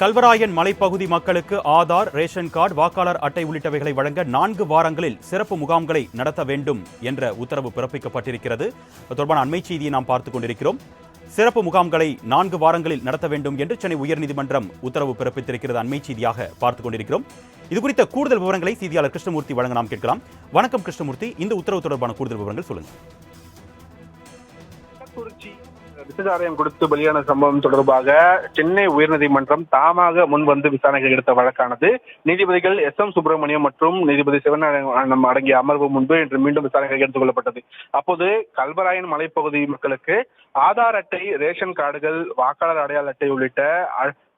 கல்வராயன் மலைப்பகுதி மக்களுக்கு Aadhaar, ration card, வாக்காளர் அட்டை உள்ளிட்டவைகளை வழங்க 4 வாரங்களில் சிறப்பு முகாம்களை நடத்த வேண்டும் என்ற உத்தரவு பிறப்பிக்கப்பட்டிருக்கிறது. தொடர்பான அண்மை செய்தியை நாம் பார்த்துக் கொண்டிருக்கிறோம். சிறப்பு முகாம்களை 4 வாரங்களில் நடத்த வேண்டும் என்று சென்னை உயர்நீதிமன்றம் உத்தரவு பிறப்பித்திருக்கிறது. அண்மை செய்தியாக பார்த்துக் கொண்டிருக்கிறோம். இதுகுறித்த கூடுதல் விவரங்களை செய்தியாளர் கிருஷ்ணமூர்த்தி வழங்க நாம் கேட்கலாம். வணக்கம் கிருஷ்ணமூர்த்தி, இந்த உத்தரவு தொடர்பான கூடுதல் விவரங்கள் சொல்லுங்கள். விசச்சாராயம் கொடுத்து பலியான சம்பவம் தொடர்பாக சென்னை உயர்நீதிமன்றம் தாமாக முன்வந்து விசாரணைகள் எடுத்த வழக்கானது நீதிபதிகள் SM சுப்பிரமணியம் மற்றும் நீதிபதி சிவநாராயணன் அடங்கிய அமர்வு முன்பு இன்று மீண்டும் விசாரணைகள் எடுத்துக் கொள்ளப்பட்டது. அப்போது கல்வராயன் மலைப்பகுதி மக்களுக்கு ஆதார் அட்டை, ரேஷன் கார்டுகள், வாக்காளர் அடையாள அட்டை உள்ளிட்ட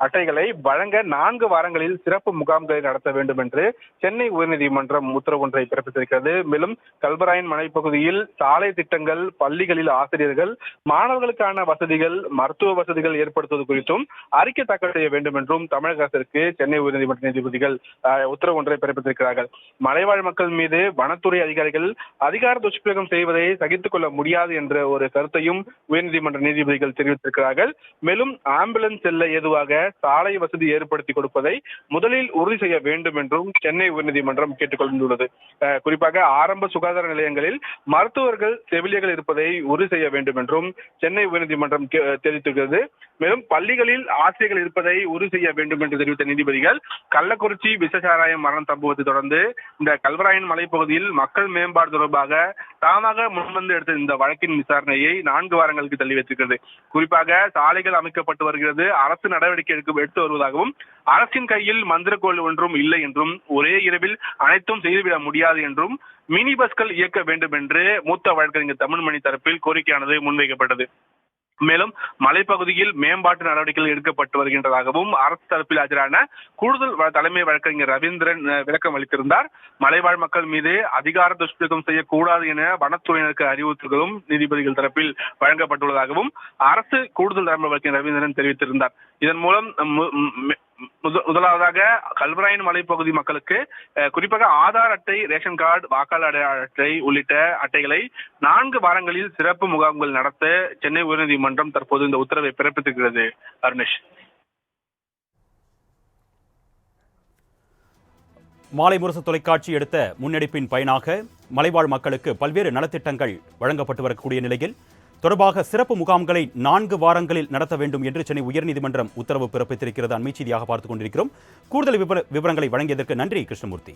அட்டைகளை வழங்க 4 வாரங்களில் சிறப்பு முகாம்களை நடத்த வேண்டும் என்று சென்னை உயர்நீதிமன்றம் உத்தரவு ஒன்றை பிறப்பித்திருக்கிறது. மேலும் கல்வராயன் மலைப்பகுதியில் சாலை திட்டங்கள், பள்ளிகளில் ஆசிரியர்கள், மாணவர்களுக்கான வசதிகள், மருத்துவ வசதிகள் ஏற்படுத்துவது குறித்தும் அறிக்கை தாக்கல் செய்ய வேண்டும் என்றும் தமிழக அரசிற்கு சென்னை உயர்நீதிமன்ற நீதிபதிகள் உத்தரவு ஒன்றை பிறப்பித்திருக்கிறார்கள். மலைவாழ் மக்கள் மீது வனத்துறை அதிகாரிகள் அதிகார துஷ்பிரயோகம் செய்வதை சகித்துக் கொள்ள முடியாது என்ற ஒரு கருத்தையும் உயர்நீதிமன்ற நீதிபதிகள் தெரிவித்திருக்கிறார்கள். மேலும் ஆம்புலன்ஸ் செல்ல ஏதுவாக சாலை வசதி ஏற்படுத்தி கொடுப்பதை முதலில் உறுதி செய்ய வேண்டும் என்றும் சென்னை உயர்நீதிமன்றம் கேட்டுக் கொண்டுள்ளது. குறிப்பாக ஆரம்ப சுகாதார நிலையங்களில் மருத்துவர்கள், செவிலியர்கள் இருப்பதை உறுதி செய்ய வேண்டும் என்றும் சென்னை உயர்நீதிமன்றம் தெரிவித்திருக்கிறது. மேலும் பள்ளிகளில் ஆசிரியர்கள் இருப்பதை உறுதி செய்ய வேண்டும் என்று தெரிவித்த நீதிபதிகள் கள்ளக்குறிச்சி விசச்சாராயம் மரண சம்பவத்தை தொடர்ந்து இந்த கல்வராயன் மலைப்பகுதியில் மக்கள் மேம்பாடு தொடர்பாக தாமாக முன்வந்து எடுத்த இந்த வழக்கின் விசாரணையை 4 வாரங்களுக்கு தள்ளி வைத்திருக்கிறது. குறிப்பாக சாலைகள் அமைக்கப்பட்டு வருகிறது, அரசு நடவடிக்கை எடுத்து வருவதாகவும், அரசின் கையில் மந்திரக்கோள் ஒன்றும் இல்லை என்றும், ஒரே இரவில் அனைத்தும் செய்துவிட முடியாது என்றும், மினி பஸ்கள் இயக்க வேண்டும் என்று மூத்த வழக்கறிஞர் தமிழ்மணி தரப்பில் கோரிக்கையானது முன்வைக்கப்பட்டது. மேலும் மலைப்பகுதியில் மேம்பாட்டு நடவடிக்கைகள் எடுக்கப்பட்டு வருகின்றதாகவும் அரசு தரப்பில் ஆஜரான கூடுதல் தலைமை வழக்கறிஞர் ரவீந்திரன் விளக்கம் அளித்திருந்தார். மலைவாழ் மக்கள் மீது அதிகார துஷ்பிரயோகம் செய்யக்கூடாது என வனத்துறையினருக்கு அறிவுறுத்தல்களும் நீதிபதிகள் தரப்பில் வழங்கப்பட்டுள்ளதாகவும் அரசு கூடுதல் தலைமை வழக்கறிஞர் ரவீந்திரன் தெரிவித்திருந்தார். இதன் மூலம் முதலாவதாக கல்வராயன் மலைப்பகுதி மக்களுக்கு குறிப்பாக ஆதார் அட்டை, ரேஷன் கார்டு, வாக்காளர் அடையாள அட்டை உள்ளிட்ட அட்டைகளை 4 வாரங்களில் சிறப்பு முகாம்கள் நடத்த சென்னை உயர்நீதிமன்றம் தற்போது இந்த உத்தரவை பிறப்பித்திருக்கிறது. அருணேஷ். மாலை முரசு தொலைக்காட்சி எடுத்த முன்னெடுப்பின் பயனாக மலைவாழ் மக்களுக்கு பல்வேறு நலத்திட்டங்கள் வழங்கப்பட்டு வரக்கூடிய நிலையில் தொடர்பாக சிறப்பு முகாம்களை 4 வாரங்களில் நடத்த வேண்டும் என்று சென்னை உயர்நீதிமன்றம் உத்தரவு பிறப்பித்திருக்கிறது. அண்மை செய்தியாக பார்த்துக் கொண்டிருக்கிறோம். கூடுதல் விவரங்களை வழங்கியதற்கு நன்றி கிருஷ்ணமூர்த்தி.